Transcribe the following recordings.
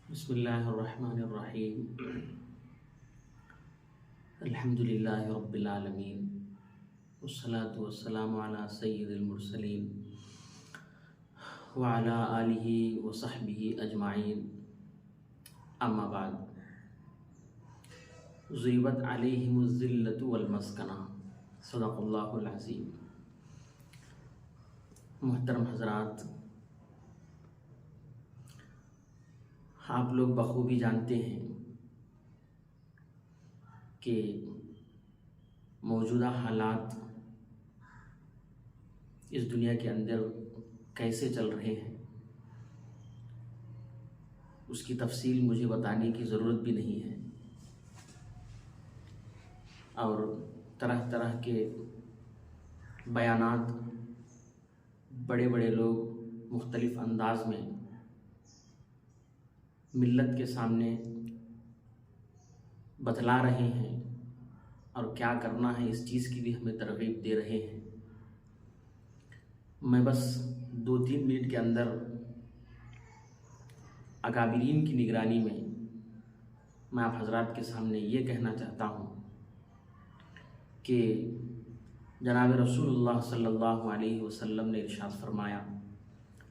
بسم اللہ الرحمن الرحیم الحمد للہ رب العالمین والصلاة والسلام علی سید المرسلین وعلی آلہ وصحبہ اجمعین اما بعد ضربت علیہم الذلۃ والمسکنہ صدق اللہ العظیم۔ محترم حضرات، آپ لوگ بخوبی جانتے ہیں کہ موجودہ حالات اس دنیا کے اندر کیسے چل رہے ہیں، اس کی تفصیل مجھے بتانے کی ضرورت بھی نہیں ہے، اور طرح طرح کے بیانات بڑے بڑے لوگ مختلف انداز میں ملت کے سامنے بتلا رہے ہیں، اور کیا کرنا ہے اس چیز کی بھی ہمیں ترغیب دے رہے ہیں۔ میں بس 2-3 منٹ کے اندر اکابرین کی نگرانی میں آپ حضرات کے سامنے یہ کہنا چاہتا ہوں کہ جناب رسول اللہ صلی اللہ علیہ وسلم نے ارشاد فرمایا،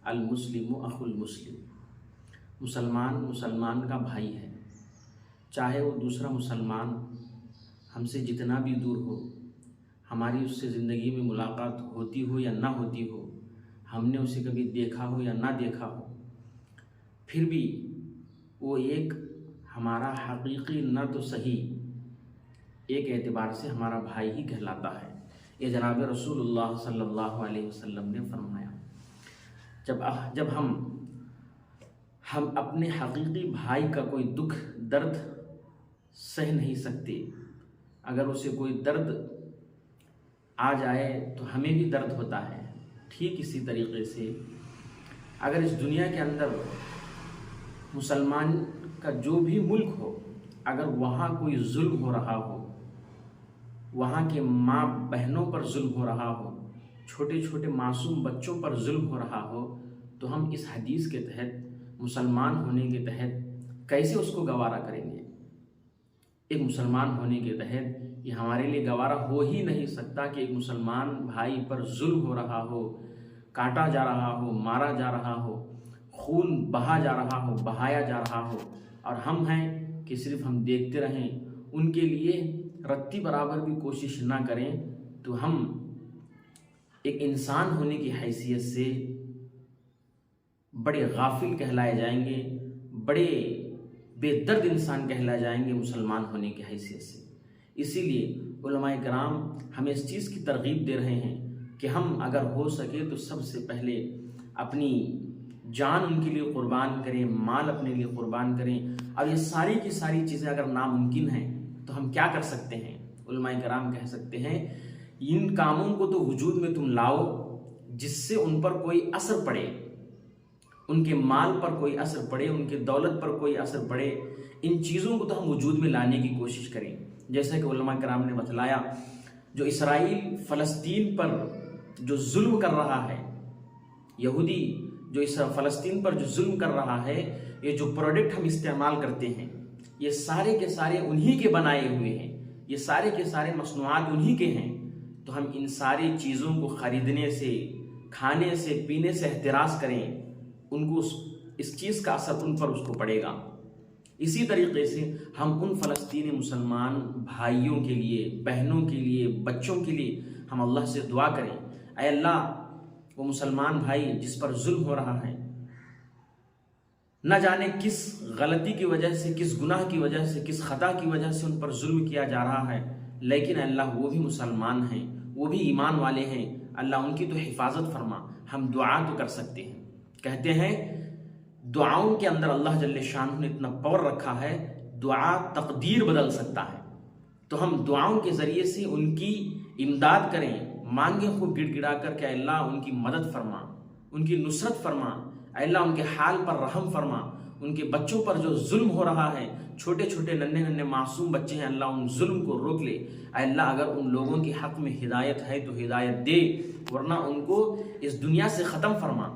المسلم اخو المسلم، مسلمان کا بھائی ہے، چاہے وہ دوسرا مسلمان ہم سے جتنا بھی دور ہو، ہماری اس سے زندگی میں ملاقات ہوتی ہو یا نہ ہوتی ہو، ہم نے اسے کبھی دیکھا ہو یا نہ دیکھا ہو، پھر بھی وہ ایک ہمارا حقیقی نہ تو صحیح ایک اعتبار سے ہمارا بھائی ہی کہلاتا ہے۔ یہ جناب رسول اللہ صلی اللہ علیہ وسلم نے فرمایا۔ جب ہم اپنے حقیقی بھائی کا کوئی دکھ درد سہ نہیں سکتے، اگر اسے کوئی درد آ جائے تو ہمیں بھی درد ہوتا ہے، ٹھیک اسی طریقے سے اگر اس دنیا کے اندر مسلمان کا جو بھی ملک ہو، اگر وہاں کوئی ظلم ہو رہا ہو، وہاں کے ماں بہنوں پر ظلم ہو رہا ہو، چھوٹے چھوٹے معصوم بچوں پر ظلم ہو رہا ہو، تو ہم اس حدیث کے تحت، مسلمان ہونے کے تحت کیسے اس کو گوارا کریں گے؟ ایک مسلمان ہونے کے تحت یہ ہمارے لیے گوارا ہو ہی نہیں سکتا کہ ایک مسلمان بھائی پر ظلم ہو رہا ہو، کاٹا جا رہا ہو، مارا جا رہا ہو، خون بہا جا رہا ہو، بہایا جا رہا ہو، اور ہم ہیں کہ صرف ہم دیکھتے رہیں، ان کے لیے رتی برابر بھی کوشش نہ کریں، تو ہم ایک انسان ہونے کی حیثیت سے بڑے غافل کہلائے جائیں گے، بڑے بے درد انسان کہلائے جائیں گے مسلمان ہونے کی حیثیت سے۔ اسی لیے علماء کرام ہمیں اس چیز کی ترغیب دے رہے ہیں کہ ہم اگر ہو سکے تو سب سے پہلے اپنی جان ان کے لیے قربان کریں، مال اپنے لیے قربان کریں، اور یہ ساری کی ساری چیزیں اگر ناممکن ہیں تو ہم کیا کر سکتے ہیں؟ علماء کرام کہہ سکتے ہیں، ان کاموں کو تو وجود میں تم لاؤ جس سے ان پر کوئی اثر پڑے، ان کے مال پر کوئی اثر پڑے، ان کے دولت پر کوئی اثر پڑے، ان چیزوں کو تو ہم وجود میں لانے کی کوشش کریں۔ جیسا کہ علماء کرام نے بتلایا، جو اسرائیل فلسطین پر جو ظلم کر رہا ہے، یہودی جو فلسطین پر جو ظلم کر رہا ہے، یہ جو پروڈکٹ ہم استعمال کرتے ہیں، یہ سارے کے سارے انہی کے بنائے ہوئے ہیں، یہ سارے کے سارے مصنوعات انہی کے ہیں، تو ہم ان ساری چیزوں کو خریدنے سے، کھانے سے، پینے سے احتراز کریں، ان کو اس چیز کا اثر ان پر اس کو پڑے گا۔ اسی طریقے سے ہم ان فلسطینی مسلمان بھائیوں کے لیے، بہنوں کے لیے، بچوں کے لیے ہم اللہ سے دعا کریں، اے اللہ وہ مسلمان بھائی جس پر ظلم ہو رہا ہے، نہ جانے کس غلطی کی وجہ سے، کس گناہ کی وجہ سے، کس خطا کی وجہ سے ان پر ظلم کیا جا رہا ہے، لیکن اللہ وہ بھی مسلمان ہیں، وہ بھی ایمان والے ہیں، اللہ ان کی تو حفاظت فرما۔ ہم دعا تو کر سکتے ہیں، کہتے ہیں دعاؤں کے اندر اللہ جل شانہ نے اتنا پاور رکھا ہے، دعا تقدیر بدل سکتا ہے، تو ہم دعاؤں کے ذریعے سے ان کی امداد کریں، مانگیں خوب گڑ گڑا کر کہ اللہ ان کی مدد فرما، ان کی نصرت فرما، اے اللہ ان کے حال پر رحم فرما، ان کے بچوں پر جو ظلم ہو رہا ہے، چھوٹے چھوٹے ننھے ننھے معصوم بچے ہیں، اللہ ان ظلم کو روک لے، اے اللہ اگر ان لوگوں کے حق میں ہدایت ہے تو ہدایت دے، ورنہ ان کو اس دنیا سے ختم فرما۔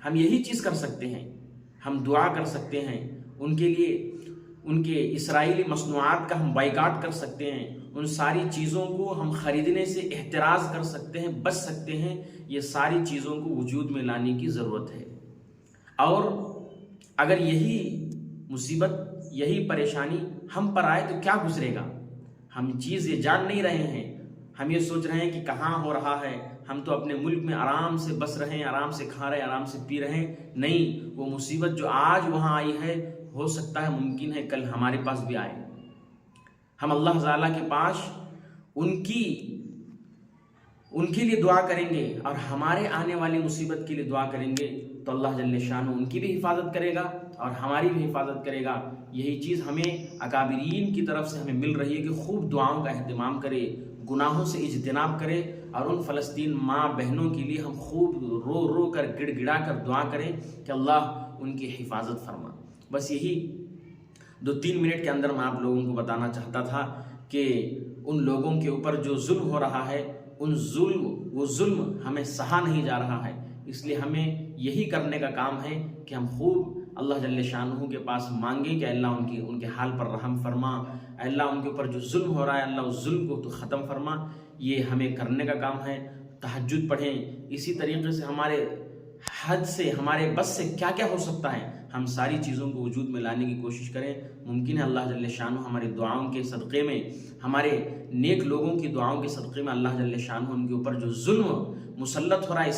ہم یہی چیز کر سکتے ہیں، ہم دعا کر سکتے ہیں، ان کے لیے ان کے اسرائیلی مصنوعات کا ہم بائیکاٹ کر سکتے ہیں، ان ساری چیزوں کو ہم خریدنے سے احتراز کر سکتے ہیں، بچ سکتے ہیں۔ یہ ساری چیزوں کو وجود میں لانے کی ضرورت ہے۔ اور اگر یہی مصیبت، یہی پریشانی ہم پر آئے تو کیا گزرے گا؟ ہم چیز یہ جان نہیں رہے ہیں، ہم یہ سوچ رہے ہیں کہ کہاں ہو رہا ہے، ہم تو اپنے ملک میں آرام سے بس رہے ہیں، آرام سے کھا رہے ہیں، آرام سے پی رہے ہیں۔ نہیں، وہ مصیبت جو آج وہاں آئی ہے، ہو سکتا ہے، ممکن ہے کل ہمارے پاس بھی آئے۔ ہم اللہ تعالیٰ کے پاس ان کے لیے دعا کریں گے اور ہمارے آنے والی مصیبت کے لیے دعا کریں گے تو اللہ جل شانہ ان کی بھی حفاظت کرے گا اور ہماری بھی حفاظت کرے گا۔ یہی چیز ہمیں اکابرین کی طرف سے ہمیں مل رہی ہے کہ خوب دعاؤں کا اہتمام کرے، گناہوں سے اجتناب کرے، اور ان فلسطین ماں بہنوں کے لیے ہم خوب رو رو کر گڑ گڑا کر دعا کریں کہ اللہ ان کی حفاظت فرما۔ بس یہی 2-3 منٹ کے اندر میں آپ لوگوں کو بتانا چاہتا تھا کہ ان لوگوں کے اوپر جو ظلم ہو رہا ہے، وہ ظلم ہمیں سہا نہیں جا رہا ہے۔ اس لیے ہمیں یہی کرنے کا کام ہے کہ ہم خوب اللہ جل شانہ کے پاس مانگیں کہ اللہ ان کے حال پر رحم فرما، اللہ ان کے اوپر جو ظلم ہو رہا ہے اللہ اس ظلم کو تو ختم فرما۔ یہ ہمیں کرنے کا کام ہے۔ تہجد پڑھیں۔ اسی طریقے سے ہمارے حد سے، ہمارے بس سے کیا کیا ہو سکتا ہے، ہم ساری چیزوں کو وجود میں لانے کی کوشش کریں۔ ممکن ہے اللہ جل شانہ ہماری دعاؤں کے صدقے میں، ہمارے نیک لوگوں کی دعاؤں کے صدقے میں اللہ جل شانہ ان کے اوپر جو ظلم مسلط ہو رہا ہے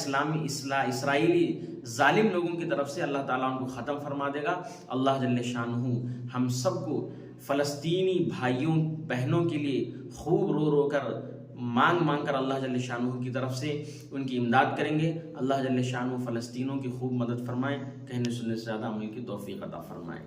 اسرائیلی ظالم لوگوں کی طرف سے، اللہ تعالیٰ ان کو ختم فرما دے گا۔ اللہ جل شانہ ہم سب کو فلسطینی بھائیوں بہنوں کے لیے خوب رو رو کر مانگ کر اللہ جل شانہ کی طرف سے ان کی امداد کریں گے۔ اللہ جل شانہ فلسطینوں کی خوب مدد فرمائیں، کہنے سننے سے زیادہ عمل کی توفیق عطا فرمائیں۔